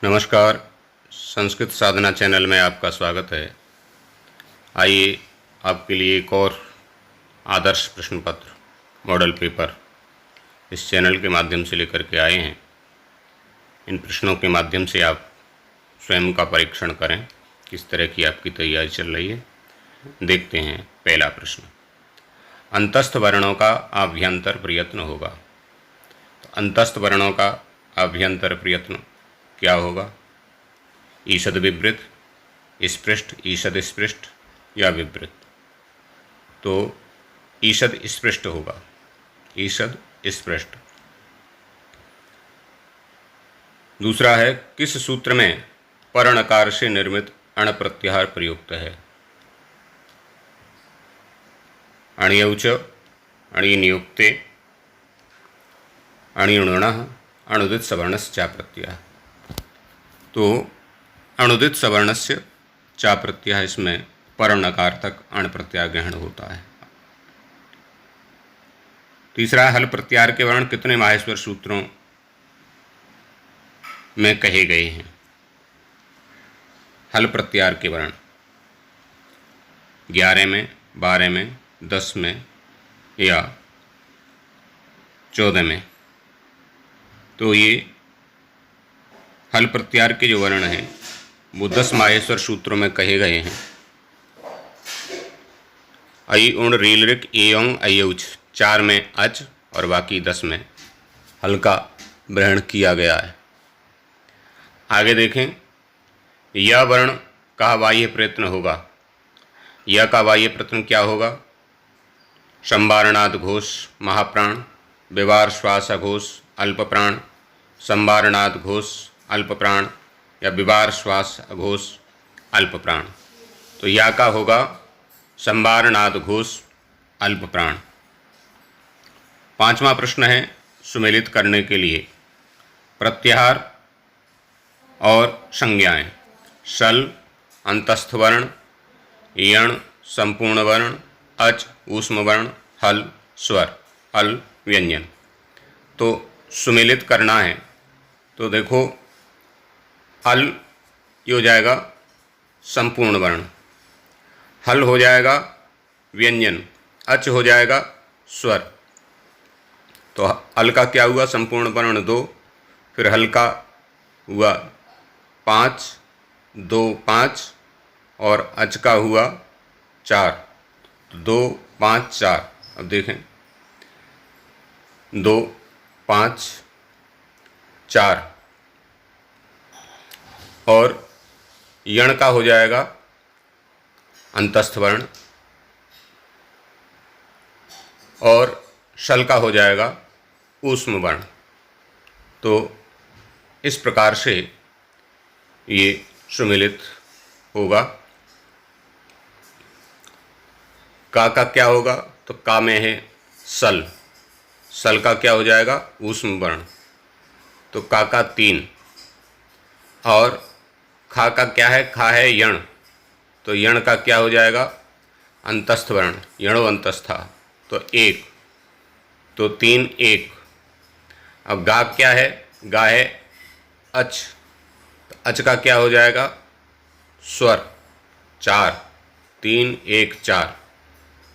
नमस्कार। संस्कृत साधना चैनल में आपका स्वागत है। आइए आपके लिए एक और आदर्श प्रश्न पत्र मॉडल पेपर इस चैनल के माध्यम से लेकर के आए हैं। इन प्रश्नों के माध्यम से आप स्वयं का परीक्षण करें किस तरह की आपकी तैयारी चल रही है। देखते हैं पहला प्रश्न। अंतस्थ वर्णों का आभ्यंतर प्रयत्न होगा। तो अंतस्थ वर्णों का आभ्यंतर प्रयत्न क्या होगा? ईषद विवृत, स्पृष्ट, ईषद स्पृष्ट या विवृत? तो ईषद स्पृष्ट होगा, ईषद स्पृष्ट। दूसरा है, किस सूत्र में पर्णकार से निर्मित अण प्रत्याहार प्रयुक्त है? अण्यौच, अणिनियुक्ते, अणिणुणः, अणुदित सवर्णस्य च प्रत्यय। तो अणुदित सवर्णस्य चा प्रत्यय, इसमें पर्णकार तक अण प्रत्याहार ग्रहण होता है। तीसरा, हल प्रत्याहार के वर्ण कितने माहेश्वर सूत्रों में कहे गए हैं? हल प्रत्याहार के वर्ण 11 में, 12 में, 10 में या 14 में। तो ये हल प्रत्याहार के जो वर्ण हैं वो 10 माहेश्वर सूत्रों में कहे गए हैं। अई, उण, रील, ऋक, एयों, अयौच 4 में अच और बाकी 10 में हल का ग्रहण किया गया है। आगे देखें, यह वर्ण का बाह्य प्रयत्न होगा। यह का बाह्य प्रयत्न क्या होगा? संवारणाद घोष महाप्राण, विवार श्वास घोष अल्प प्राण, संवारणाद घोष अल्प प्राण या विवार श्वास घोष अल्प प्राण। तो या का होगा संवारणाद घोष अल्प प्राण। पांचवा प्रश्न है, सुमेलित करने के लिए प्रत्याहार और संज्ञाएं। शल अंतस्थ वर्ण, यण संपूर्ण वर्ण, अच ऊष्म वर्ण, हल स्वर, अल व्यंजन। तो सुमेलित करना है तो देखो, हल ये हो जाएगा संपूर्ण वर्ण, हल हो जाएगा व्यंजन, अच हो जाएगा स्वर। तो हल का क्या हुआ? संपूर्ण वर्ण 2, फिर हल का हुआ 5, 2 5 और अच का हुआ 4, 2 5 4। अब देखें 2 5 4 और यण का हो जाएगा अंतस्थ वर्ण और शल का हो जाएगा ऊष्म वर्ण। तो इस प्रकार से ये सुमेलित होगा। का क्या होगा? तो का में है सल, सल का क्या हो जाएगा? ऊष्म वर्ण। तो का 3 और खा का क्या है? खा है यण, तो यण का क्या हो जाएगा? अंतस्थ वर्ण, यणो अंतस्था, तो 1, तो 3 1। अब गा क्या है? गा है अच, तो अच का क्या हो जाएगा? स्वर 4, 3 1 4,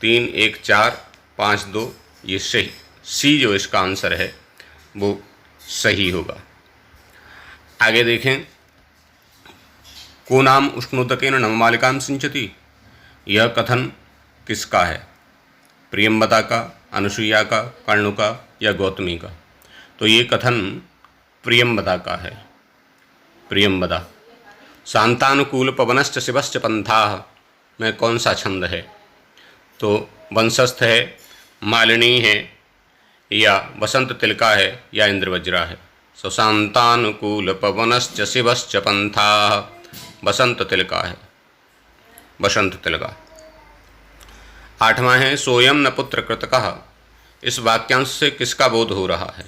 3 1 4 5 2। ये सही, सी जो इसका आंसर है वो सही होगा। आगे देखें, को नाम उष्णोदकेन नवमालिकां सिंचति। यह कथन किसका है? प्रियंवदा का, अनुसुईया का, कर्णु का या गौतमी का? तो ये कथन प्रियंवदा का है, प्रियंवदा। शांतानुकूल पवनश्च शिवश्च पंथाः में कौन सा छंद है? तो वंशस्थ है, मालिनी है या वसंत तिलका है या इंद्रवज्रा है? सो शांतानुकूल पवनश्च शिवश्च पंथाः, बसंत तिलका है, बसंत तिलका। 8वां है, सोयम न पुत्र कृतकः। इस वाक्यांश से किसका बोध हो रहा है?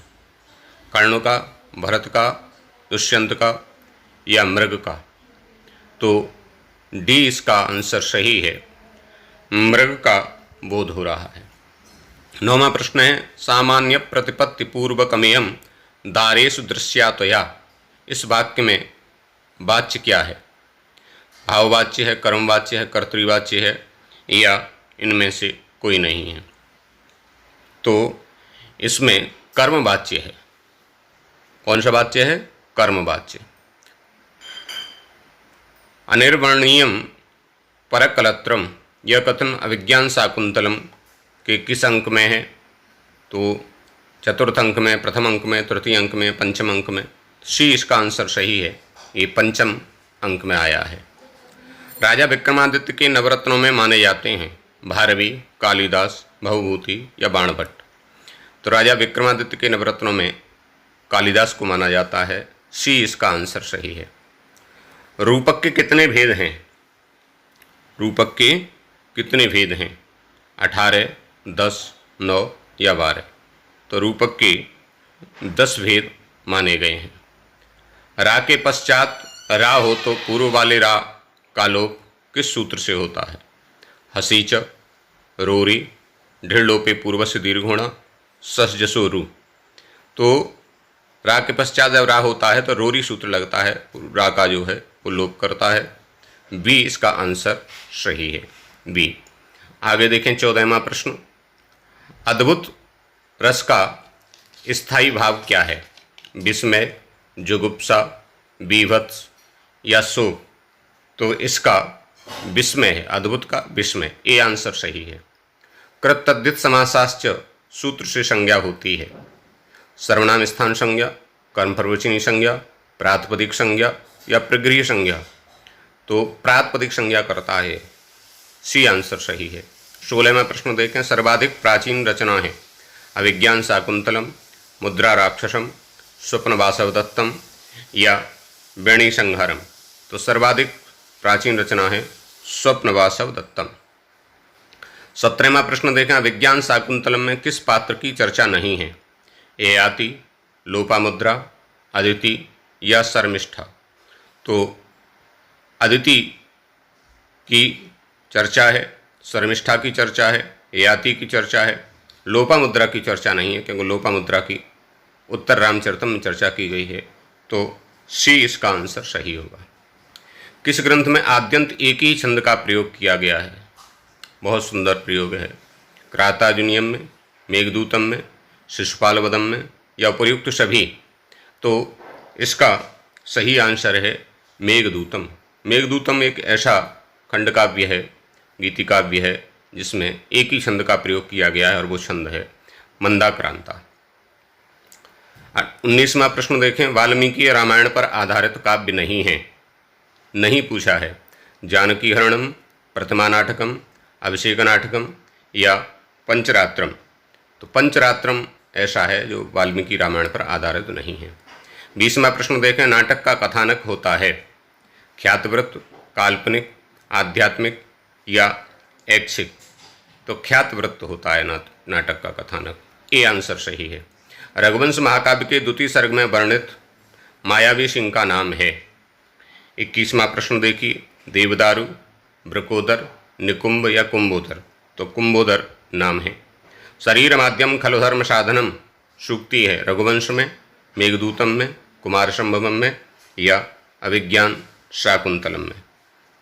कर्णु का, भरत का, दुष्यंत का या मृग का? तो डी इसका आंसर सही है, मृग का बोध हो रहा है। 9वां प्रश्न है, सामान्य प्रतिपत्ति पूर्वकमेयम दारेषु दृश्यातया। इस वाक्य में वाच्य क्या है? भाववाच्य है, कर्मवाच्य है, कर्तृवाच्य है, या इनमें से कोई नहीं है? तो इसमें कर्मवाच्य है। कौन सा वाच्य है? कर्मवाच्य। अनिर्वर्णीयम परकलत्रम, यह कथन अभिज्ञान शाकुंतलम के किस अंक में है? तो चतुर्थ अंक में, प्रथम अंक में, तृतीय अंक में, पंचम अंक में। सी इसका आंसर सही है, ये पंचम अंक में आया है। राजा विक्रमादित्य के नवरत्नों में माने जाते हैं भारवी, कालिदास, भवभूति या बाणभट्ट। तो राजा विक्रमादित्य के नवरत्नों में कालिदास को माना जाता है। सी इसका आंसर सही है। रूपक के कितने भेद हैं? रूपक के कितने भेद हैं? 18, 10, 9 या 12? तो रूपक के 10 भेद माने गए हैं। रा के पश्चात रा हो तो पूर्व वाले रा का लोप किस सूत्र से होता है? हसीच, रोरी, ढिड़ लोपे पूर्व से दीर्घ होना, सस जसो रू। तो रा के पश्चात जब रा होता है तो रोरी सूत्र लगता है, रा का जो है वो लोप करता है। बी इसका आंसर सही है, बी। आगे देखें 14वां प्रश्न। अद्भुत रस का स्थायी भाव क्या है? विस्मय, जुगुप्सा, बीभत्स या शोक? तो इसका विस्मय है, अद्भुत का विस्मय। ए आंसर सही है। कृत तद्धित समासाश्च सूत्र से संज्ञा होती है। सर्वनाम स्थान संज्ञा, कर्मप्रवचनी संज्ञा, प्रातिपदिक संज्ञा या प्रगृह्य संज्ञा? तो प्रातिपदिक संज्ञा करता है। सी आंसर सही है। 16वां प्रश्न देखें। सर्वाधिक प्राचीन रचना है अभिज्ञान शाकुंतलम, मुद्रा राक्षसम, स्वप्न वासवदत्तम या वेणी संहारम? तो सर्वाधिक प्राचीन रचना है स्वप्न वासवदत्तम। 17वां प्रश्न देखें। अभिज्ञान शाकुंतलम में किस पात्र की चर्चा नहीं है? ययाति, लोपामुद्रा, अदिति या शर्मिष्ठा? तो अदिति की चर्चा है, शर्मिष्ठा की चर्चा है, ययाति की चर्चा है, लोपामुद्रा की चर्चा नहीं है, क्योंकि लोपामुद्रा की उत्तर रामचरितम में चर्चा की गई है। तो सी इसका आंसर सही होगा। किस ग्रंथ में आद्यंत एक ही छंद का प्रयोग किया गया है? बहुत सुंदर प्रयोग है। क्रातार्जुनीयम में, मेघदूतम में, शिशुपालवदम में या उपयुक्त सभी? तो इसका सही आंसर है मेघदूतम। मेघदूतम एक ऐसा खंड काव्य है, गीति काव्य है, जिसमें एक ही छंद का प्रयोग किया गया है और वो छंद है मंदाक्रांता। 19वां प्रश्न देखें। वाल्मीकि रामायण पर आधारित काव्य नहीं है? नहीं पूछा है। जानकी हरणम, प्रतिमा नाटकम, अभिषेक नाटकम या पंचरात्रम? तो पंचरात्रम ऐसा है जो वाल्मीकि रामायण पर आधारित नहीं है। 20वां प्रश्न देखें। नाटक का कथानक होता है ख्यातवृत्त, काल्पनिक, आध्यात्मिक या ऐच्छिक? तो ख्यातवृत्त होता है नाटक का कथानक। ए आंसर सही है। रघुवंश महाकाव्य के द्वितीय सर्ग में वर्णित मायावी सिंह का नाम है? 21वां प्रश्न देखिए। देवदारू, वृकोदर, निकुंभ या कुंभोदर? तो कुंभोदर नाम है। शरीर माध्यम खलु धर्म साधनम सूक्ति है रघुवंश में, मेघदूतम में, कुमार संभवम में या अभिज्ञान शाकुंतलम में?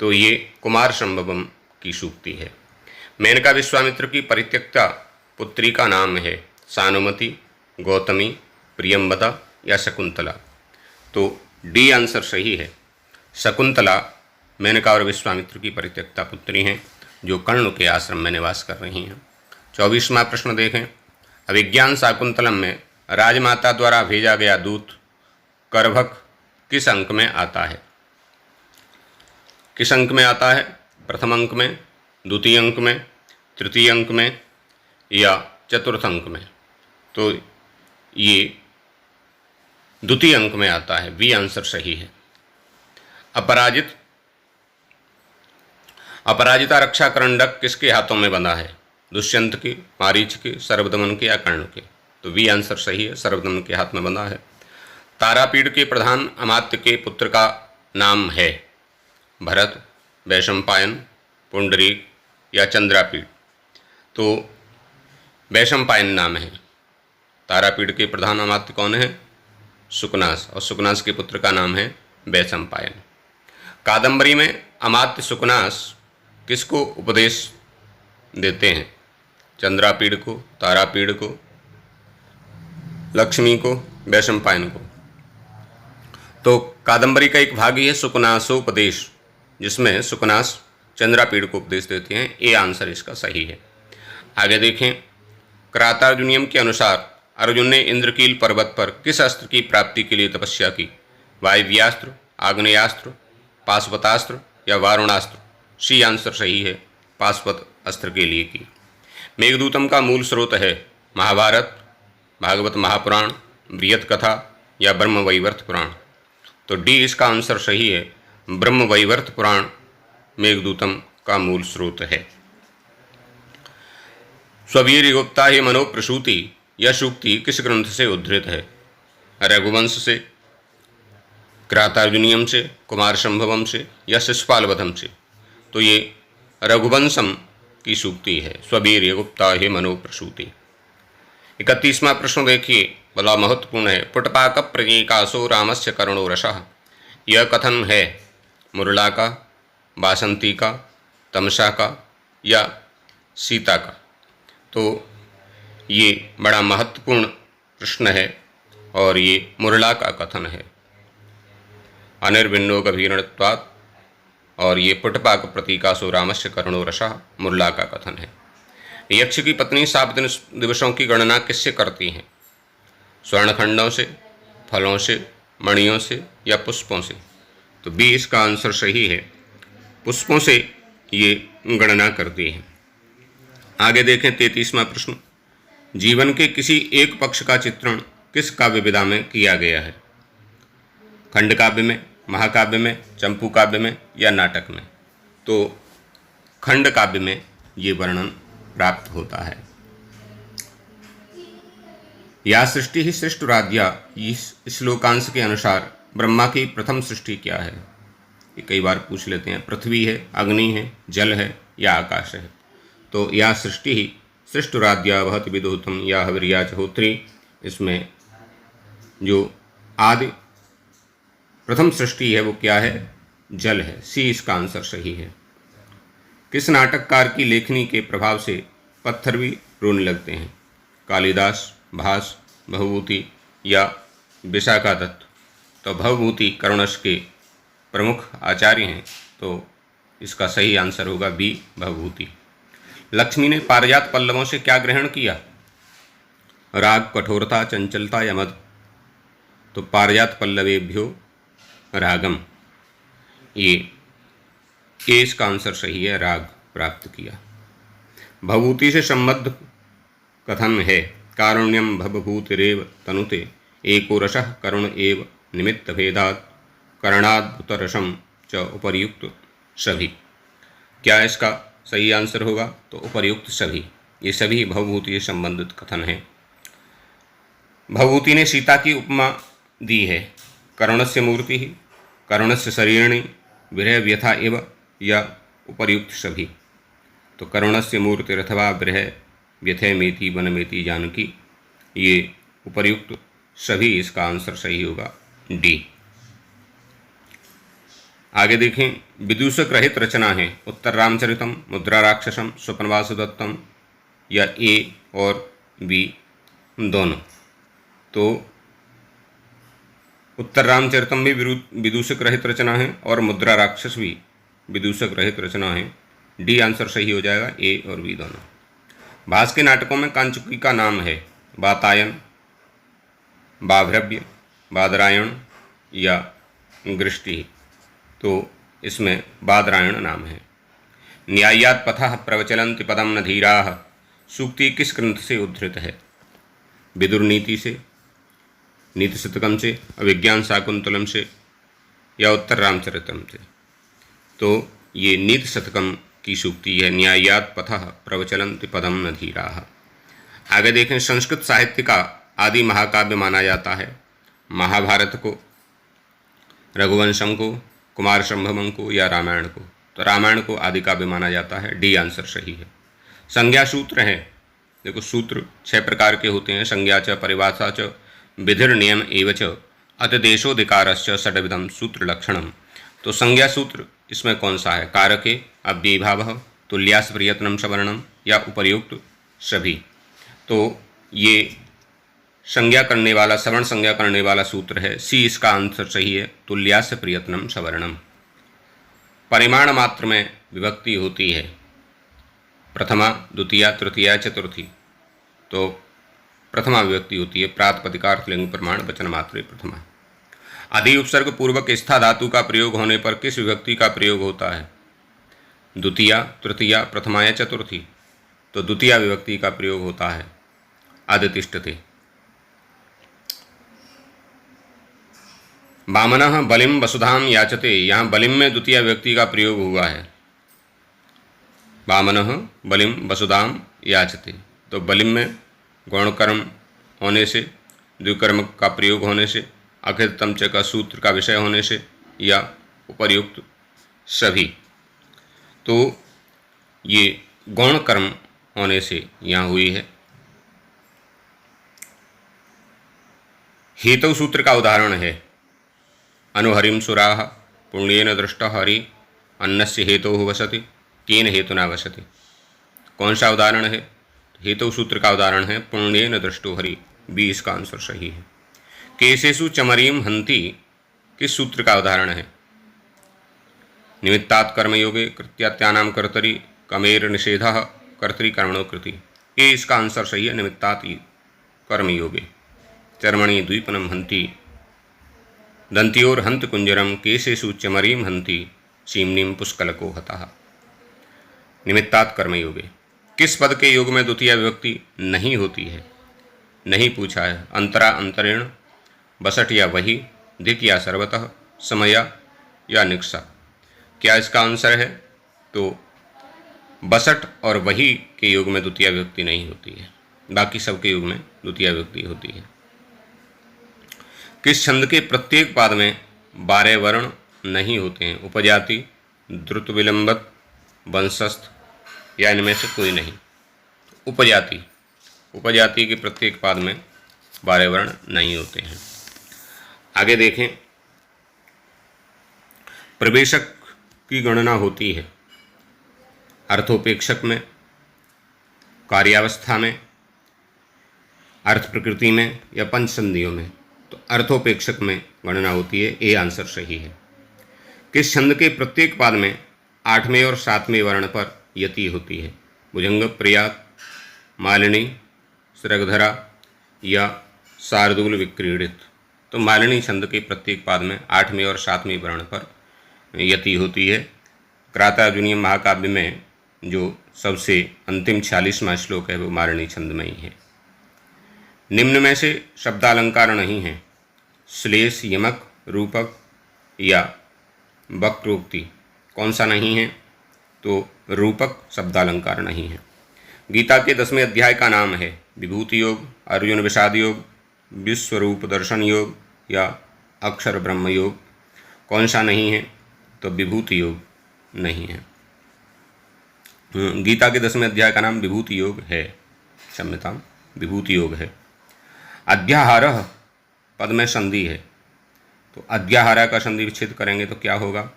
तो ये कुमार संभवम की सूक्ति है। मेनका विश्वामित्र की परित्यक्ता पुत्री का नाम है सानुमति, गौतमी, प्रियंवदा या शकुंतला? तो डी आंसर सही है। शकुंतला मेनका और विश्वामित्र की परित्यक्ता पुत्री हैं जो कर्ण के आश्रम में निवास कर रही हैं। 24वां प्रश्न देखें। अभिज्ञान शाकुंतलम में राजमाता द्वारा भेजा गया दूत करभक किस अंक में आता है? किस अंक में आता है? प्रथम अंक में, द्वितीय अंक में, तृतीय अंक में या चतुर्थ अंक में? तो ये द्वितीय अंक में आता है। बी आंसर सही है। अपराजिता रक्षा करंडक किसके हाथों में बंधा है? दुष्यंत के, मारीच के, सर्वदमन के या कर्ण के? तो बी आंसर सही है, सर्वदमन के हाथ में बंधा है। तारापीड़ के प्रधान अमात्य के पुत्र का नाम है भरत, वैशंपायन, पुंडरीक या चंद्रापीड़? तो वैशंपायन नाम है। तारापीड़ के प्रधान अमात्य कौन है? सुकनास, और सुकनास के पुत्र का नाम है वैशंपायन। कादंबरी में अमात्य सुकनास किसको उपदेश देते हैं? चंद्रापीड़ को, तारापीड़ को, लक्ष्मी को, वैशंपायन को। तो कादंबरी का एक भाग ही है सुकनासोपदेश, जिसमें सुकनास चंद्रापीड़ को उपदेश देते हैं। ये आंसर इसका सही है। आगे देखें, क्रातार्जुनियम के अनुसार अर्जुन ने इंद्रकील पर्वत पर किस अस्त्र की प्राप्ति के लिए तपस्या की? वायव्यास्त्र, आग्नेयास्त्र, पाशुपतास्त्र या वारुणास्त्र? सी आंसर सही है, पाशुपत अस्त्र के लिए की। मेघदूतम का मूल स्रोत है महाभारत, भागवत महापुराण, बृहत कथा या ब्रह्मवैवर्त पुराण? तो डी इसका आंसर सही है, ब्रह्मवैवर्त पुराण मेघदूतम का मूल स्रोत है। स्ववीर गुप्ता ही मनोप्रसूति यह सूक्ति किस ग्रंथ से उद्धृत है? रघुवंश से, क्रातार्जुनियम से, कुमार संभवम से या शिशुपालवधम से? तो ये रघुवंशम की सूक्ति है, स्ववीर गुप्ता ही मनोप्रसूति। 31वां प्रश्न देखिए, बड़ा महत्वपूर्ण है। पुटपाक प्रतीकासो रामस्य करुणो रसः, यह कथन है मुरला का, बासंती का, तमसा का या सीता का? तो ये बड़ा महत्वपूर्ण प्रश्न है और ये मुरला का कथन है। अनिर्भिन्नो गभीरणत्वात्, और ये पुटपाक प्रतीकासो रामस्य करुणो रसः मुरला का कथन है। यक्ष की पत्नी 7 दिवसों की गणना किससे करती हैं? स्वर्णखंडों से, फलों से, मणियों से या पुष्पों से? तो बी इसका आंसर सही है, पुष्पों से ये गणना करती हैं। आगे देखें 33वां प्रश्न, जीवन के किसी एक पक्ष का चित्रण किस काव्य विधा में किया गया है? खंड काव्य में, महाकाव्य में, चंपू काव्य में या नाटक में? तो खंड काव्य में ये वर्णन प्राप्त होता है। या सृष्टि ही सृष्टुराद्या, इस श्लोकांश के अनुसार ब्रह्मा की प्रथम सृष्टि क्या है? ये कई बार पूछ लेते हैं। पृथ्वी है, अग्नि है, जल है या आकाश है? तो या सृष्टि ही सृष्टुराद्या वहति विदुतम या हविर्या च होत्री, इसमें जो आदि प्रथम सृष्टि है वो क्या है? जल है। सी इसका आंसर सही है। किस नाटककार की लेखनी के प्रभाव से पत्थर भी रोने लगते हैं? कालिदास, भास, भवभूति या विशाखादत्त? तो भवभूति करुणस के प्रमुख आचार्य हैं, तो इसका सही आंसर होगा बी, भवभूति। लक्ष्मी ने पारिजात पल्लवों से क्या ग्रहण किया? राग, कठोरता, चंचलता या मद? तो पारिजात पल्लवेभ्यो रागम, ये इसका आंसर सही है, राग प्राप्त किया। भवभूति से संबद्ध कथन है, कारुण्यम भवभूतिरेव तनुते एको रसः करुण एव निमित्त भेदात् करणाद्भुत रसम च उपर्युक्त सभी। क्या इसका सही आंसर होगा? तो उपर्युक्त सभी, ये सभी भवभूति से संबंधित कथन है। भवभूति ने सीता की उपमा दी है, करुणस्य मूर्ति ही, करुणस्य शरीरणी, विरह व्यथा एव या उपर्युक्त सभी? तो करुणस्य मूर्ति अथवा विरह व्यथे मेति वनमेति जानकी, ये उपर्युक्त सभी इसका आंसर सही होगा, डी। आगे देखें, विदूषक रहित रचना है उत्तर रामचरितम, मुद्रा राक्षसम, स्वप्नवासुदत्तम या ए और बी दोनों? तो उत्तर रामचरितम भी विदूषक रहित रचना है और मुद्रा राक्षस भी विदूषक रहित रचना है। डी आंसर सही हो जाएगा, ए और बी दोनों। भास के नाटकों में कांचुकी का नाम है वातायन, बाभ्रव्य, बादरायण या गृष्टि? तो इसमें बादरायण नाम है। न्यायात् पथः प्रवचलन्ति पदम न धीराः, सूक्ति किस ग्रंथ से उद्धृत है? विदुर नीति से, नीति शतकम से, अभिज्ञान शाकुंतलम से या उत्तर रामचरितम से? तो ये नीति शतकम की सूक्ति है, न्यायात् पथः प्रवचलन्ति पदम न धीराः। आगे देखें, संस्कृत साहित्य का आदि महाकाव्य माना जाता है महाभारत को, रघुवंशम को, कुमार संभवम को या रामायण को? तो रामायण को आदि काव्य माना जाता है, डी आंसर सही है। संज्ञा सूत्र हैं, देखो सूत्र 6 प्रकार के होते हैं, संज्ञा च, परिभाषा च, विधिर्नियम एवं च, अतदेशोधिकारस्य षड्विधम सूत्र लक्षणम। तो संज्ञा सूत्र इसमें कौन सा है? कारके, अव्ययीभावः, तुल्यास प्रयत्नम सवर्णम या उपर्युक्त सभी। तो ये संज्ञा करने वाला, सवर्ण संज्ञा करने वाला सूत्र है। सी इसका आंसर सही है, तुल्यास प्रयत्नम सवर्णम। परिमाण मात्र में विभक्ति होती है प्रथमा, द्वितीया, तृतीया, चतुर्थी। तो प्रथमा विभक्ति होती है। प्रातिपदिकार्थ लिंग प्रमाण वचन मात्रे प्रथमा। आदि उपसर्ग पूर्वक स्था धातु का प्रयोग होने पर किस विभक्ति का प्रयोग होता है? द्वितीया, तृतीया, प्रथमा या चतुर्थी। तो द्वितीया विभक्ति का प्रयोग होता है। अदितिष्ठते। वामनः बलिम वसुधाम याचते, यहाँ बलिम में द्वितीय व्यक्ति का प्रयोग हुआ है। वामनः बलिम वसुधाम याचते। तो बलिम में गौणकर्म होने से, द्विकर्म का प्रयोग होने से, अकृतम च का सूत्र का विषय होने से या उपर्युक्त सभी। तो ये गौण कर्म होने से यहाँ हुई है। हेतु सूत्र का उदाहरण है अनुहरिम सुराः पुण्येन दृष्ट हरि अन्नस्य हेतु वसति केन हेतुना वसति। कौन सा उदाहरण है? हेतु सूत्र का उदाहरण है पुण्येन दृष्टो हरि। बी इसका आंसर सही है। केशेषु चमरीम हंति किस सूत्र का उदाहरण है? निमित्तात् कर्मयोगे कृत्यात्यानां कर्तरि कमेर निषेधः कर्तरि कर्मणो कृति। ए इसका आंसर सही है, निमित्तात् कर्मयोगे। चर्मणि द्वीपनम हंति दंत्योर हंत कुंजरम केशेषु चमरीम हंति सीमनीम पुष्कलको हतः। निमित्तात् कर्मयोगे। किस पद के योग में द्वितीय विभक्ति नहीं होती है? नहीं पूछा है। अंतरा, अंतरेण, बसट या वही, दिक् या सर्वतः, समया या निक्सा। क्या इसका आंसर है? तो बसट और वही के योग में द्वितीय विभक्ति नहीं होती है, बाकी सबके योग में द्वितीय विभक्ति होती है। किस छंद के प्रत्येक पाद में 12 वर्ण नहीं होते हैं? उपजाति, द्रुत विलंबत, वंशस्थ या इनमें से कोई नहीं। उपजाति, उपजाति के प्रत्येक पाद में 12 वर्ण नहीं होते हैं। आगे देखें, प्रवेशक की गणना होती है अर्थोपेक्षक में, कार्यावस्था में, अर्थ प्रकृति में या पंच संधियों में। तो अर्थोपेक्षक में गणना होती है। ए आंसर सही है। किस छंद के प्रत्येक पाद में 8वें और 7वें वर्ण पर यति होती है? भुजंग, प्रयात, मालिनी, श्रगधरा या शार्दूल विक्रीडित। तो मालिनी छंद के प्रत्येक पाद में 8वें और 7वें वर्ण पर यति होती है। क्रातार्जुनीय महाकाव्य में जो सबसे अंतिम 46वां श्लोक है वो मालिनी छंद में ही है। निम्न में से शब्दालंकार नहीं है। श्लेष, यमक, रूपक या वक्रोक्ति। कौन सा नहीं है? तो रूपक शब्दालंकार नहीं है। गीता के 10वें अध्याय का नाम है विभूति योग, अर्जुन विषाद योग, विश्वरूप दर्शन योग या अक्षर ब्रह्म योग। कौन सा नहीं है? तो विभूति योग नहीं है। गीता के 10वें अध्याय का नाम विभूति योग है, क्षम्यतां, विभूति योग है। अध्याहारः पद में संधि है, तो अध्याहार का संधि विच्छेद करेंगे तो क्या होगा?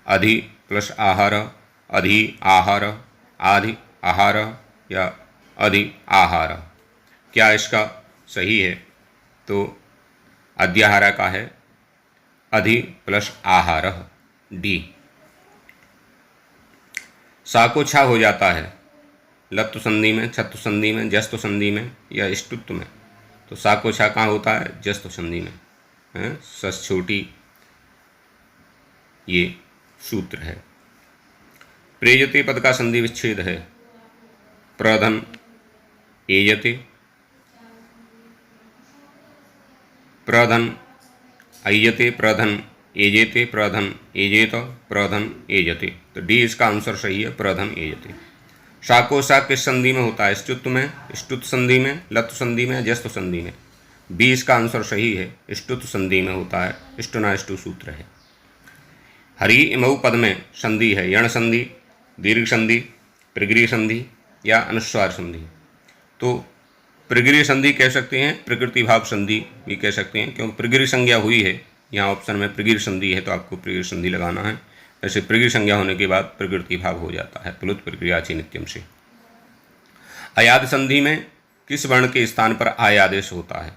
अधि प्लस आहार, अधि आहार, आधि आहार या अधि आहार। क्या इसका सही है? तो अध्याहार का है अधि प्लस आहार, डी। सा को छा हो जाता है लत्तु संधि में, छत्तु संधि में, जस्तु संधि में या इष्टुत्व में। तो सा को छा कहाँ होता है? जस्तु संधि में। सस छोटी, ये सूत्र है। प्रेयते पद का संधि विच्छेद है प्रधन एयते, प्रधन अयते, प्रधन एजेते, प्रधन एजेत, प्रधन एजते। तो डी इसका आंसर सही है, प्रधन एजते। शा को शा किस संधि में होता है? स्तुत्व में, स्तुत संधि में, लत्व संधि में, जस्तु संधि में। बी इसका आंसर सही है, स्तुत संधि में होता है। स्टुनाष्टु सूत्र है। हरि इमऊ पद में संधि है यण संधि, दीर्घ संधि, प्रगृह संधि या अनुस्वार संधि। तो प्रगिरी संधि कह सकते हैं, प्रकृति भाव संधि भी कह सकते हैं, क्योंकि प्रगिरी संज्ञा हुई है। यहाँ ऑप्शन में प्रगिरी संधि है तो आपको प्रगिरी संधि लगाना है। ऐसे प्रगिरी संज्ञा होने के बाद प्रकृति भाव हो जाता है प्लुत प्रक्रिया ची नित्यम से। अयाद संधि में किस वर्ण के स्थान पर आय आदेश होता है?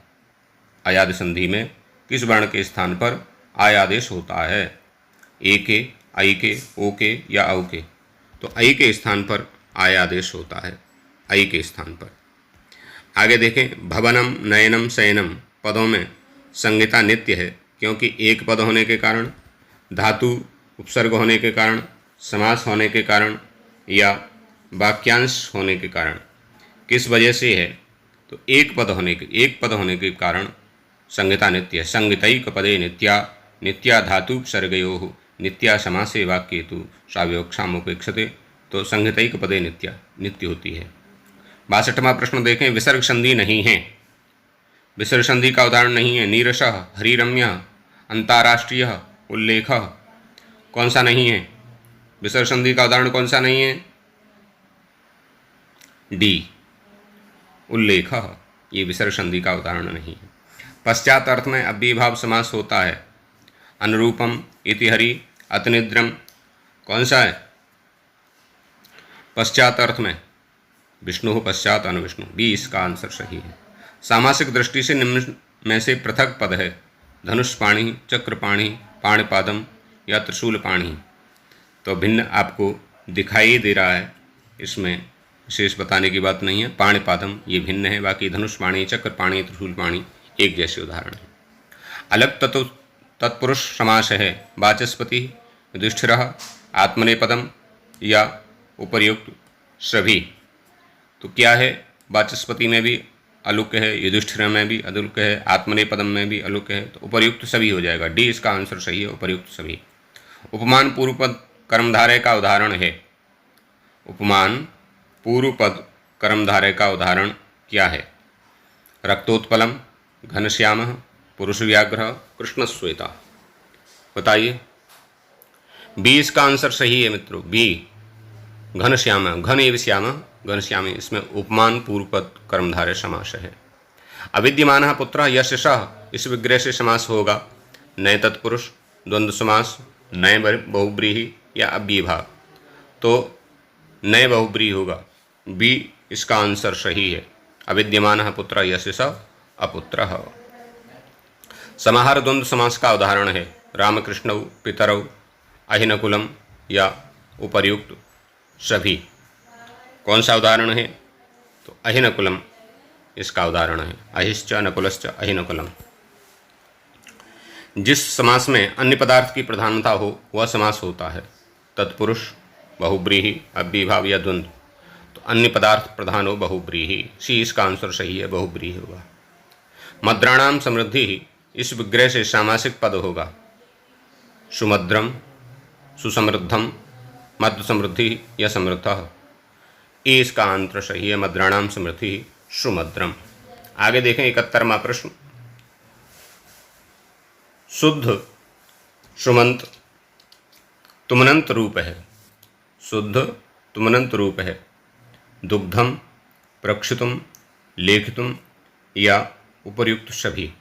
अयाद संधि में किस वर्ण के स्थान पर आय आदेश होता है? ए के, आई के, ओ के या औ के? तो आई के स्थान पर आय आदेश होता है, आई के स्थान पर। आगे देखें, भवनम, नयनम, शयनम पदों में संज्ञता नित्य है, क्योंकि एक पद होने के कारण, धातु उपसर्ग होने के कारण, समास होने के कारण या वाक्यांश होने के कारण। किस वजह से है? तो एक पद होने के कारण संज्ञता नित्य है। संज्ञितैक पदे नित्या, नित्या धातु उपसर्गयोः, नित्या समासे वाक्येतु साव्योक्षामुपेक्षते। तो संज्ञितैक पदे नित्य होती है। 62वां प्रश्न देखें, विसर्ग संधि नहीं है। विसर्ग संधि का उदाहरण नहीं है। नीरसः, हरिरम्यः, अंतर्राष्ट्रीय, उल्लेख कौन सा नहीं है? विसर्ग संधि का उदाहरण कौन सा नहीं है? डी, उल्लेख, ये विसर्ग संधि का उदाहरण नहीं है। पश्चात अर्थ में अव्ययीभाव समास होता है। अनुरूपम, इतिहरि, अतिनिद्रम कौन सा है? पश्चात अर्थ में विष्णु पश्चात अनुविष्णु, बी इसका आंसर सही है। सामासिक दृष्टि से निम्न में से पृथक पद है। धनुष पाणी, चक्र पाणी, पाणिपादम या त्रिशूल पाणी। तो भिन्न आपको दिखाई दे रहा है, इसमें विशेष बताने की बात नहीं है। पाणिपादम ये भिन्न है, बाकी धनुष पाणी, चक्र पाणी, त्रिशूल पाणी एक जैसे उदाहरण है। अलग तत्पुरुष समास है। वाचस्पति, युधिष्ठिरः, आत्मनेपदम या उपर्युक्त सभी। तो क्या है? वाचस्पति में भी अलुक है, युधिष्ठिर में भी अलुक है, आत्मनेपदम में भी अलुक है, तो उपर्युक्त सभी हो जाएगा। डी इसका आंसर सही है, उपर्युक्त सभी। उपमान पूर्व पद कर्मधारय का उदाहरण है। उपमान पूर्व पद कर्मधारय का उदाहरण क्या है? रक्तोत्पलम, घनश्यामः, पुरुष व्याघ्र, कृष्णश्वेता। बताइए। बी इसका आंसर सही है मित्रों, बी घनश्याम, घन एव श्याम, घनश्यामी। इसमें उपमान पूर्व पद कर्मधारय समास है। अविद्यमानः पुत्रः यशसः, इस विग्रह से समास होगा। नए तत्पुरुष, द्वंद्व समास, नए बहुब्रीहि या अव्ययीभाव। तो नए बहुब्रीहि होगा, बी इसका आंसर सही है। अविद्यमानः पुत्रः यशसः अपुत्रः। समाहार द्वंद्व समास का उदाहरण है। रामकृष्णौ, पितरौ, अहिनकुलम या उपर्युक्त सभी। कौन सा उदाहरण है? तो अहिनकुलम इसका उदाहरण है। अहिश्च नकुलश्च अहिनकुलम। जिस समास में अन्य पदार्थ की प्रधानता हो वह समास होता है। तत्पुरुष, बहुब्रीहि, अव्ययीभाव या द्वंद्व। तो अन्य पदार्थ प्रधान हो बहुब्रीहि, सी इसका आंसर सही है, बहुब्रीहि होगा। मद्राणाम समृद्धि, इस विग्रह से सामासिक पद होगा। सुमद्रम, सुसमृद्धम, मद्र समृद्धि या समृद्धः। ए इसका आंसर सही है, मद्राणाम समृद्धि सुमद्रम। आगे देखें 71वां प्रश्न। शुद्ध सुमंत तुमनंत रूप है। शुद्ध तुमनंत रूप है। दुग्धम, प्रक्षितुम, लेखितुम या उपर्युक्त सभी।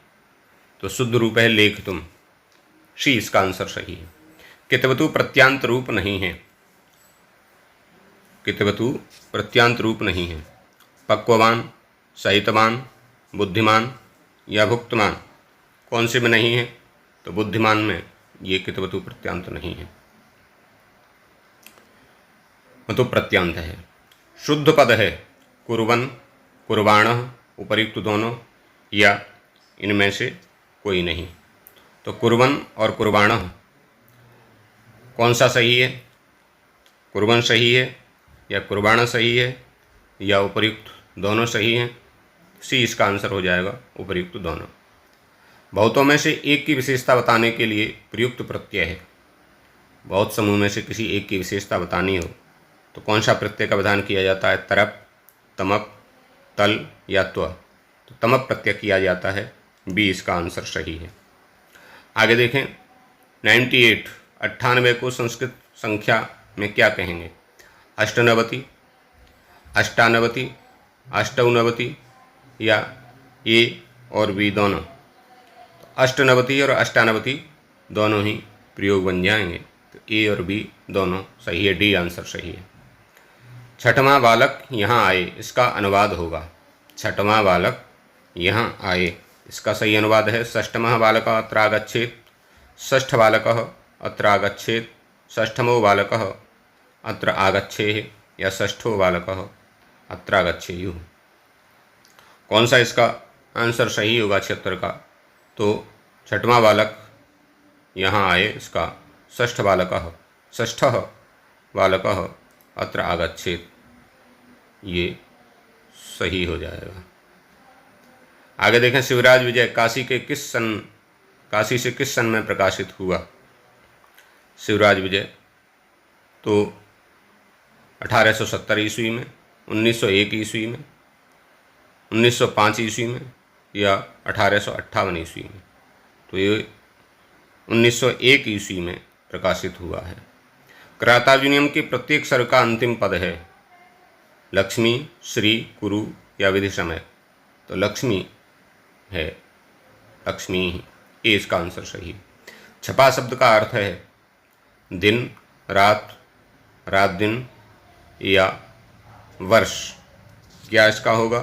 तो शुद्ध रूप है लेखितुम, सी इसका आंसर सही है। कितवतु प्रत्यांत रूप नहीं है। कितवतु प्रत्यांत रूप नहीं है। पक्ववान, सहितवान, बुद्धिमान या भुक्तमान कौन से में नहीं है? तो बुद्धिमान में ये कितवतु प्रत्यांत नहीं है, तो प्रत्यांत है। शुद्ध पद है कुर्वन्, कुर्वाणः, उपर्युक्त दोनों या इनमें से कोई नहीं। तो कुर्वन् और कुर्वाणः कौन सा सही है? कुर्वन् सही है या कुर्बाणा सही है या उपर्युक्त दोनों सही हैं? सी इसका आंसर हो जाएगा, उपर्युक्त दोनों। बहुतों में से एक की विशेषता बताने के लिए प्रयुक्त प्रत्यय है। बहुत समूह में से किसी एक की विशेषता बतानी हो तो कौन सा प्रत्यय का विधान किया जाता है? तरप, तमक, तल या त्व। तो तमक प्रत्यय किया जाता है, बी इसका आंसर सही है। आगे देखें 98 को संस्कृत संख्या में क्या कहेंगे? अष्टनवति, अष्टानवति, अष्टौनवति या ए और बी दोनों? तो अष्टनवति और अष्टानवति दोनों ही प्रयोग बन जाएंगे। तो ए और बी दोनों सही है, डी आंसर सही है। छठवां बालक यहाँ आए, इसका अनुवाद होगा। छठवां बालक यहाँ आए, इसका सही अनुवाद है षष्ठमः बालकः अत्र आगच्छेत्, षष्ठ बालकः अत्र आगच्छेत्, षष्ठमो बालकः अत्र आगच्छेः या षष्ठो बालकः अत्र आगच्छेयुः। कौन सा इसका आंसर सही होगा 76 का? तो छठवां बालक यहाँ आए, इसका षष्ठ बालकः, षष्ठः बालकः अत्र आगच्छेत्, ये सही हो जाएगा। आगे देखें, शिवराज विजय काशी से किस सन में प्रकाशित हुआ? शिवराज विजय तो 1870 ईस्वी में, 1901 ईस्वी में, 1905 ईस्वी में या 1858 ईस्वी में? तो ये 1901 ईस्वी में प्रकाशित हुआ है। करातार्जुनियम के प्रत्येक स्वर का अंतिम पद है लक्ष्मी, श्री, कुरु या विधि समय? तो लक्ष्मी है, लक्ष्मी ही, ए इसका आंसर सही। छपा शब्द का अर्थ है दिन, रात, रात दिन या वर्ष। क्या इसका होगा?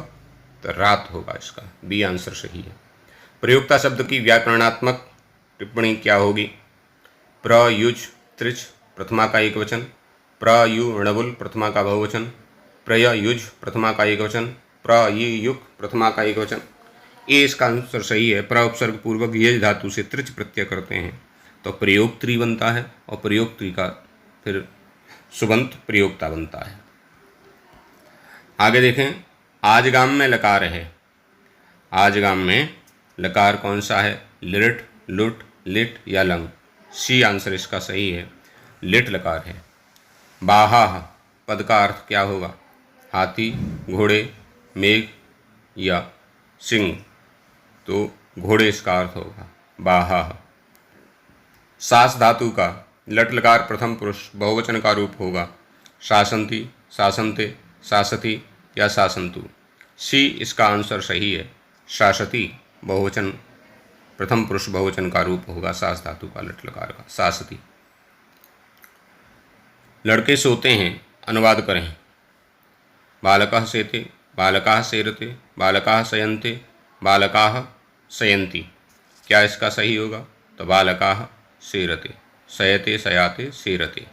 तो रात होगा इसका, बी आंसर सही है। प्रयुक्ता शब्द की व्याकरणात्मक टिप्पणी क्या होगी? प्रयुज त्रिच प्रथमा का एक वचन, प्रयुणबुल प्रथमा का बहुवचन, प्रयुज प्रथमा का एक वचन, प्रयुक प्रथमा का एक वचन। ए इसका आंसर सही है। प्र उपसर्ग पूर्वक यज धातु से त्रिच प्रत्यय करते हैं तो प्रयोक्त्री बनता है और प्रयोक्त्री का फिर सुबंत प्रयोक्ता बनता है। आगे देखें, आजगाम में लकार है। आजगाम में लकार कौन सा है? लिट, लुट, लिट या लंग? सी आंसर इसका सही है, लिट लकार है। बाहा पद का अर्थ क्या होगा? हाथी, घोड़े, मेघ या सिंह? तो घोड़े इसका अर्थ होगा, बाहा। सास धातु का लट लकार प्रथम पुरुष बहुवचन का रूप होगा शासंती, शासनते, शासती या शासंतु? सी इसका आंसर सही है, शासती बहुवचन, प्रथम पुरुष बहुवचन का रूप होगा सास धातु का लट लकार का, शासती। लड़के सोते हैं, अनुवाद करें। बालकाः सेते, बालकाः सेरते, बालकाः शयन्ते, बालकाः शयन्ति। क्या इसका सही होगा? तो बालकाः सेरते, शयते, शयाते, सेरते,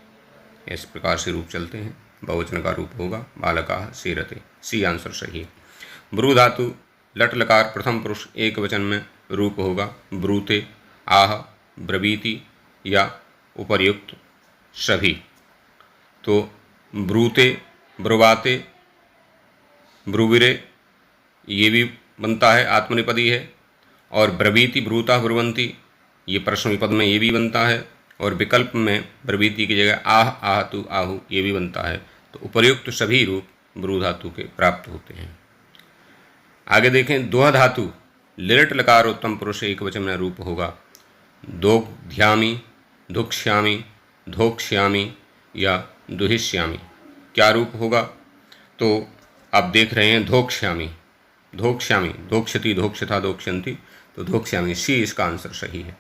इस प्रकार से रूप चलते हैं, बहुवचन का रूप होगा बालकाः सेरते। सी आंसर सही है। ब्रू धातु लट लकार प्रथम पुरुष एक वचन में रूप होगा ब्रूते, आह, ब्रवीति या उपर्युक्त सभी? तो ब्रूते, ब्रुवाते, ब्रुविरे ये भी बनता है, आत्मनिपदी है। और ब्रवीति, ब्रूता, ब्रुवंती ये प्रश्न विपद में ये भी बनता है। और विकल्प में ब्रवीति की जगह आह, आहतु, आहु ये भी बनता है। तो उपर्युक्त सभी रूप ब्रू धातु के प्राप्त होते हैं। आगे देखें, दोह धातु लिट लकार उत्तम पुरुष एक वचन में रूप होगा दोग्ध्यामि, धुक्ष्यामि, धोक्ष्यामि या दुहिष्यामि? क्या रूप होगा? तो आप देख रहे हैं धोक्ष्यामि, धोक्ष्यामि, धोक्षति, धोक्षता, धोक्षन्ति, तो धोक्ष्यामि, सी इसका आंसर सही है।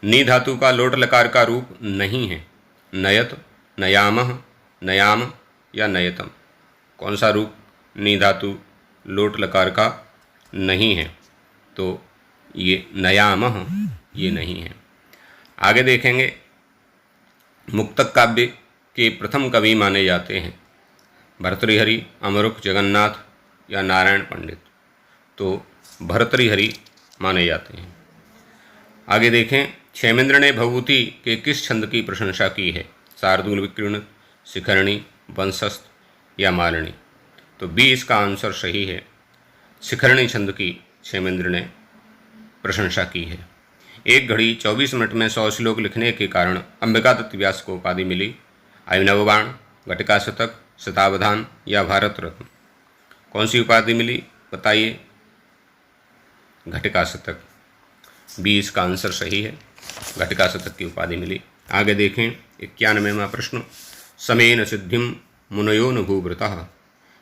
नी धातु का लोट लकार का रूप नहीं है नयत, नयामः, नयाम या नयतम? कौन सा रूप नी धातु लोट लकार का नहीं है? तो ये नयामः ये नहीं है। आगे देखेंगे, मुक्तक काव्य के प्रथम कवि माने जाते हैं भर्तृहरि, अमरुक, जगन्नाथ या नारायण पंडित? तो भर्तृहरि माने जाते हैं। आगे देखें, क्षेमेंद्र ने भभूति के किस छंद की प्रशंसा की है? शार्दूल, विकीर्ण, शिखरणी, वंशस्थ या मालिनी? तो बी इसका आंसर सही है, शिखरणी छंद की क्षेमेंद्र ने प्रशंसा की है। एक घड़ी 24 मिनट में 100 श्लोक लिखने के कारण अंबिका दत्त व्यास को उपाधि मिली अभिनवबाण, घटिका शतक, शतावधान या भारत रत्न? कौन सी उपाधि मिली बताइए? घटिका शतक, बी इसका आंसर सही है, घटिका शतक की उपाधि मिली। आगे देखें 91वां प्रश्न, समेन सिद्धिम मुनयो न भूव्रतः,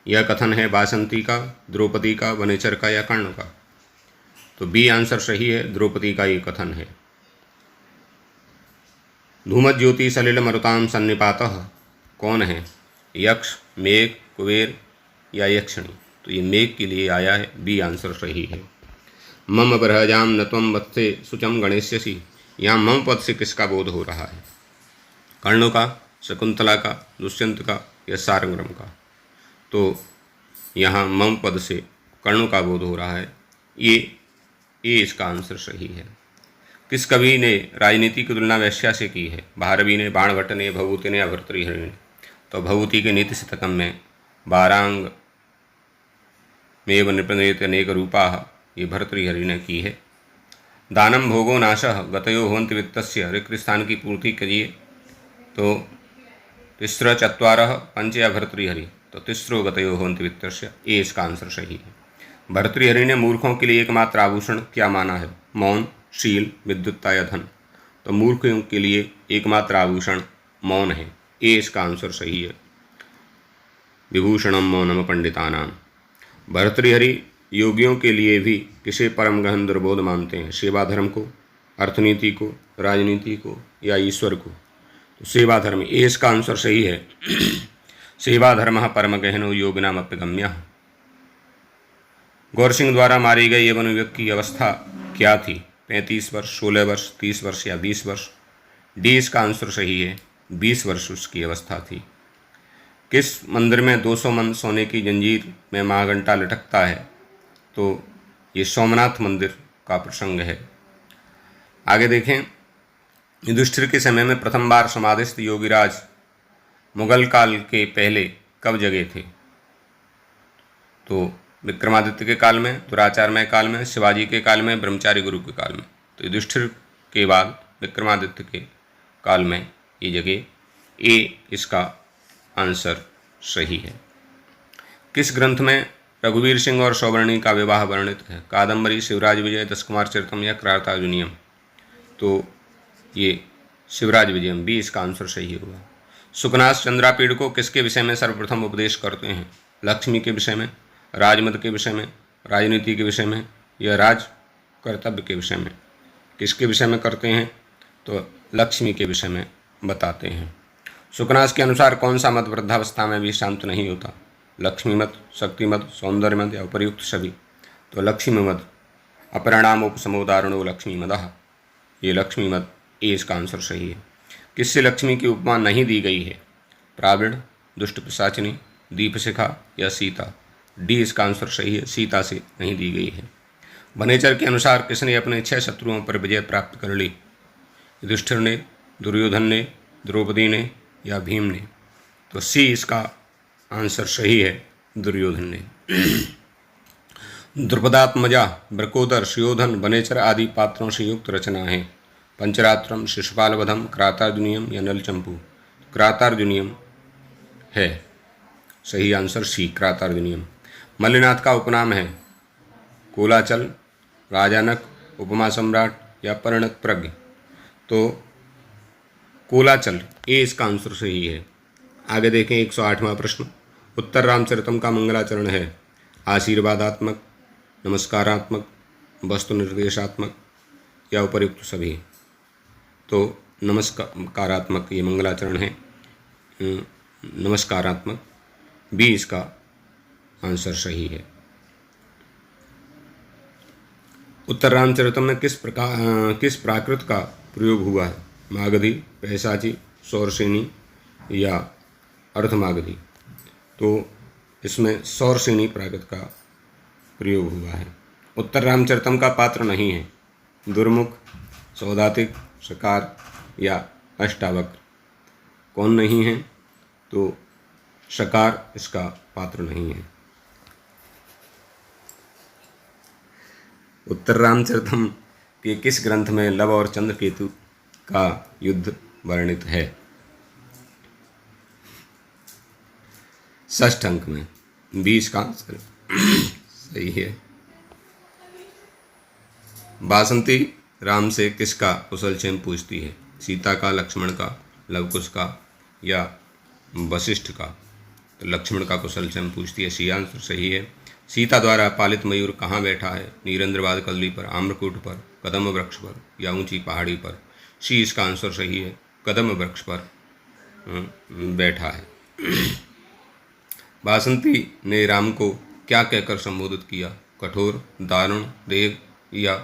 यह कथन है बासंती का, द्रौपदी का, वनेचर का या कर्ण का? तो बी आंसर सही है, द्रौपदी का ये कथन है। धूमत ज्योति सलिल मरुताम सन्निपातः कौन है? यक्ष, मेघ, कुबेर या यक्षिणी? तो ये मेघ के लिए आया है, बी आंसर सही है। मम बृहजाम न त्वं वत्से शुचम गणेष्यसि, यहाँ मम पद से किसका बोध हो रहा है? कर्ण का, शकुंतला का, दुष्यंत का या सारंगम का? तो यहाँ मम पद से कर्ण का बोध हो रहा है, ये इसका आंसर सही है। किस कवि ने राजनीति की तुलना वेश्या से की है? भारवी ने, बाणभट्ट ने, भभूति ने या भर्तृहरि ने? तो भभूति के नीति शतकम में बारांग मेव निपनेत अनेक रूपा, ये भर्तृहरि ने की है। दानम भोगो नाशः गतयो भवन्ति वित्तस्य, रिक्त स्थान की पूर्ति करिए। तो तिस्र चत्वारः पंच या भर्तृहरि? तो तिस्रो गतयो भवन्ति वित्तस्य, ये इसका आंसर सही है। भर्तृहरि ने मूर्खों के लिए एकमात्र आभूषण क्या माना है? मौन, शील, विद्युत्ता या धन? तो मूर्खों के लिए एकमात्र आभूषण मौन है, ये इसका आंसर सही है। विभूषणम मौनम पंडितानाम। भर्तृहरि योगियों के लिए भी किसे परम गहन दुर्बोध मानते हैं? सेवा धर्म को, अर्थनीति को, राजनीति को या ईश्वर को? तो सेवा धर्म, ये इसका आंसर सही है। सेवा धर्म परम गहनो योगिनाम अप्यगम्य। गौर सिंह द्वारा मारी गई यवन युवक की अवस्था क्या थी? 35 वर्ष, 16 वर्ष, 30 वर्ष या 20 वर्ष? डी इसका आंसर सही है, 20 वर्ष उसकी अवस्था थी। किस मंदिर में 200 मन सोने की जंजीर में महाघंटा लटकता है? तो ये सोमनाथ मंदिर का प्रसंग है। आगे देखें, युधिष्ठिर के समय में प्रथम बार समाधिस्थ योगीराज मुगल काल के पहले कब जगे थे? तो विक्रमादित्य के काल में, दुराचारमय काल में, शिवाजी के काल में, ब्रह्मचारी गुरु के काल में? तो युधिष्ठिर के बाद विक्रमादित्य के काल में ये जगह, ए इसका आंसर सही है। किस ग्रंथ में रघुवीर सिंह और सौवर्णी का विवाह वर्णित है? कादम्बरी, शिवराज विजय, दशकुमार चरितम या क्रातार्जुनीयम? तो ये शिवराज विजयम, बी इसका आंसर सही होगा। सुकनाथ चंद्रापीड़ को किसके विषय में सर्वप्रथम उपदेश करते हैं? लक्ष्मी के विषय में, राजमत के विषय में, राजनीति के विषय में या राज कर्तव्य के विषय में? किसके विषय में करते हैं? तो लक्ष्मी के विषय में बताते हैं। सुकनाथ के अनुसार कौन सा मत वृद्धावस्था में भी शांत नहीं होता? लक्ष्मी मत, शक्ति मत, सौंदर्य मत या उपर्युक्त सभी? तो लक्ष्मी मत। अपरिणामोपसमोदारणो लक्ष्मी मदः, ये लक्ष्मी मत, ये इसका आंसर सही है। किससे लक्ष्मी की उपमा नहीं दी गई है? प्राविण, दुष्ट पिशाचिनी, दीपशिखा या सीता? डी इसका आंसर सही है, सीता से नहीं दी गई है। वनेचर के अनुसार किसने अपने 6 शत्रुओं पर विजय प्राप्त कर ली? युधिष्ठिर ने, दुर्योधन ने, द्रौपदी ने या भीम ने? तो सी इसका आंसर सही है, दुर्योधन ने। द्रुपदात्मजा, ब्रकोदर, सुयोधन, वनेचर आदि पात्रों से युक्त रचना है। पंचरात्रम, शिशुपाल वधम, क्रातार्जुनीयम या नलचंपू? क्रातार्जुनीयम है सही आंसर, सी क्रातार्जुनीयम। मल्लिनाथ का उपनाम है? कोलाचल, राजानक, उपमा सम्राट या परिणत प्रज्ञ? तो कोलाचल, ये इसका आंसर सही है। आगे देखें 108वां प्रश्न। उत्तर रामचरितम का मंगलाचरण है? आशीर्वादात्मक, नमस्कारात्मक, वस्तु निर्देशात्मक या उपर्युक्त सभी? तो नमस्कारात्मक ये मंगलाचरण है, नमस्कारात्मक, बी इसका आंसर सही है। उत्तर रामचरितम में किस प्राकृत का प्रयोग हुआ है? मागधी, पैशाची, सौरसेनी या अर्धमागधी? तो इसमें सौरसेनी प्राकृत का प्रयोग हुआ है। उत्तर रामचरितम का पात्र नहीं है? दुर्मुख, सौदातिक, शकार या अष्टावक्र? कौन नहीं है? तो शकार इसका पात्र नहीं है। उत्तर रामचरितम के किस ग्रंथ में लव और चंद्रकेतु का युद्ध वर्णित है? षष्ठ अंक में, 20 का आंसर सही है। बासंती राम से किसका कुशलक्षेम पूछती है? सीता का, लक्ष्मण का, लवकुश का या वशिष्ठ का? तो लक्ष्मण का कुशल से हम पूछती है, सी आंसर सही है। सीता द्वारा पालित मयूर कहाँ बैठा है? नीरेंद्रवाद कल्ली पर, आम्रकूट पर, कदम वृक्ष पर या ऊंची पहाड़ी पर? सी इसका आंसर सही है, कदम वृक्ष पर बैठा है। वासंती ने राम को क्या कहकर संबोधित किया? कठोर, दारुण, देव या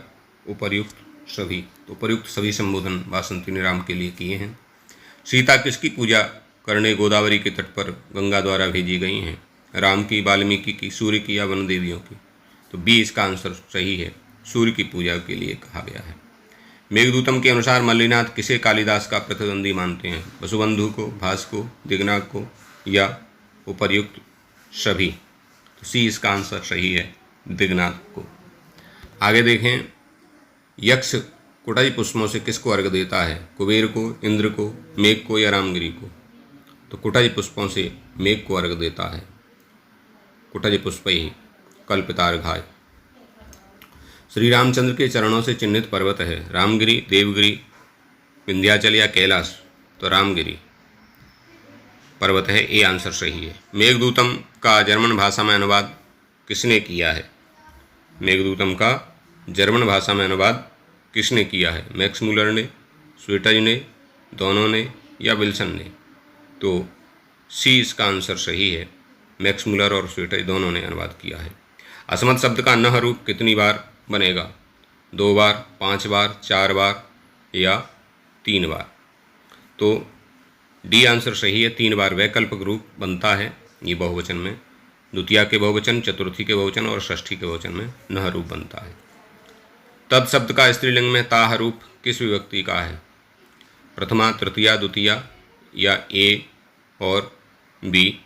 उपर्युक्त सभी? तो उपर्युक्त सभी संबोधन वासंती ने राम के लिए किए हैं। सीता किसकी पूजा करने गोदावरी के तट पर गंगा द्वारा भेजी गई हैं? राम की, वाल्मीकि की, सूर्य की या वन देवियों की? तो बी इसका आंसर सही है, सूर्य की पूजा के लिए कहा गया है। मेघदूतम के अनुसार मल्लीनाथ किसे कालिदास का प्रतिद्वंदी मानते हैं? वसुबंधु को, भास को, दिगनाग को या उपर्युक्त सभी? तो सी इसका आंसर सही है, दिगनाग को। आगे देखें, यक्ष कुटाई पुष्पों से किसको अर्घ देता है? कुबेर को, इंद्र को, मेघ को या रामगिरी को? तो कुटाई पुष्पों से मेघ को अर्घ देता है। कुटाई पुष्प ही कल्पितार्घाय। श्री रामचंद्र के चरणों से चिन्हित पर्वत है? रामगिरी, देवगिरी, विंध्याचल या कैलाश? तो रामगिरी पर्वत है, ए आंसर सही है। मेघदूतम का जर्मन भाषा में अनुवाद किसने किया है? मेघदूतम का जर्मन भाषा में अनुवाद किसने किया है? मैक्स मूलर ने, स्वेटज ने, दोनों ने या विल्सन ने? तो सी इसका आंसर सही है, मैक्स मूलर और स्वेटज दोनों ने अनुवाद किया है। असमत शब्द का नह रूप कितनी बार बनेगा? 2 बार, 5 बार, 4 बार या 3 बार? तो डी आंसर सही है, 3 बार वैकल्पिक रूप बनता है ये बहुवचन में। द्वितीया के बहुवचन, चतुर्थी के बहुवचन और षष्ठी के बहुवचन में नह रूप बनता है। तद शब्द का स्त्रीलिंग में ताह रूप किस विभक्ति का है? प्रथमा, तृतीया, द्वितीया या ए और बी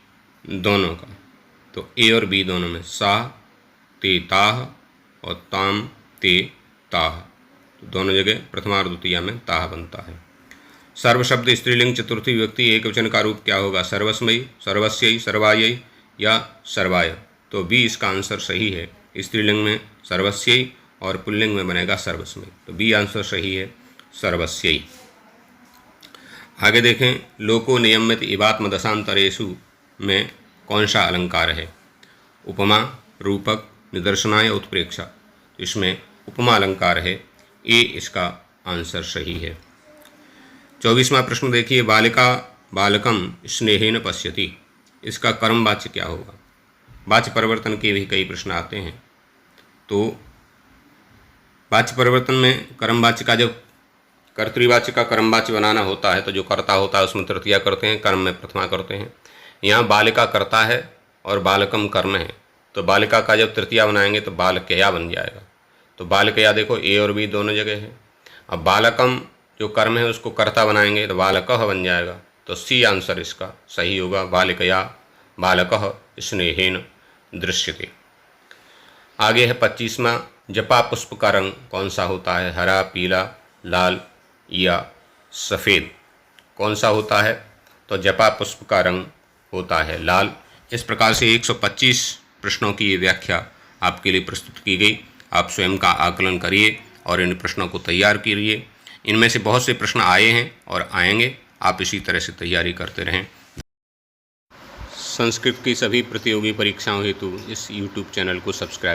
दोनों का? तो ए और बी दोनों में। साह ते ताह और ताम ते ताह, तो दोनों जगह प्रथमा और द्वितीया में ताह बनता है। सर्व शब्द स्त्रीलिंग चतुर्थी विभक्ति एक वचन का रूप क्या होगा? सर्वस्मयी, सर्वस्यई, सर्वायै या सर्वाय? तो बी इसका आंसर सही है, स्त्रीलिंग में सर्वस्यई और पुल्लिंग में बनेगा सर्वस्मयी। तो बी आंसर सही है, सर्वस्यई। आगे देखें, लोको नियमित इवात्म दशांतरेषु में कौन सा अलंकार है? उपमा, रूपक, निदर्शना या उत्प्रेक्षा? इसमें उपमा अलंकार है, ए इसका आंसर सही है। 24वां प्रश्न देखिए, बालिका बालकम स्नेहेन पश्यति, इसका कर्म वाच्य क्या होगा? वाच्य परिवर्तन के भी कई प्रश्न आते हैं। तो वाच्य परिवर्तन में कर्मवाच्य का जब कर्तृवाच्य का कर्मवाच्य बनाना होता है तो जो कर्ता होता है उसमें तृतीया करते हैं, कर्म में प्रथमा करते हैं। यहाँ बालिका कर्ता है और बालकम कर्म है, तो बालिका का जब तृतीया बनाएंगे तो बालकया बन जाएगा। तो बालकया देखो ए और बी दोनों जगह है। अब बालकम जो कर्म है उसको कर्ता बनाएंगे तो बालकः बन जाएगा। तो सी आंसर इसका सही होगा, बालिकया बालकः स्नेहेन दृश्यते। आगे है 25वां, जपा पुष्प का रंग कौन सा होता है? हरा, पीला, लाल या सफ़ेद? कौन सा होता है? तो जपा पुष्प का रंग होता है लाल। इस प्रकार से 125 प्रश्नों की ये व्याख्या आपके लिए प्रस्तुत की गई। आप स्वयं का आकलन करिए और इन प्रश्नों को तैयार कीजिए। इनमें से बहुत से प्रश्न आए हैं और आएंगे, आप इसी तरह से तैयारी करते रहें। संस्कृत की सभी प्रतियोगी परीक्षाओं हेतु इस YouTube चैनल को सब्सक्राइब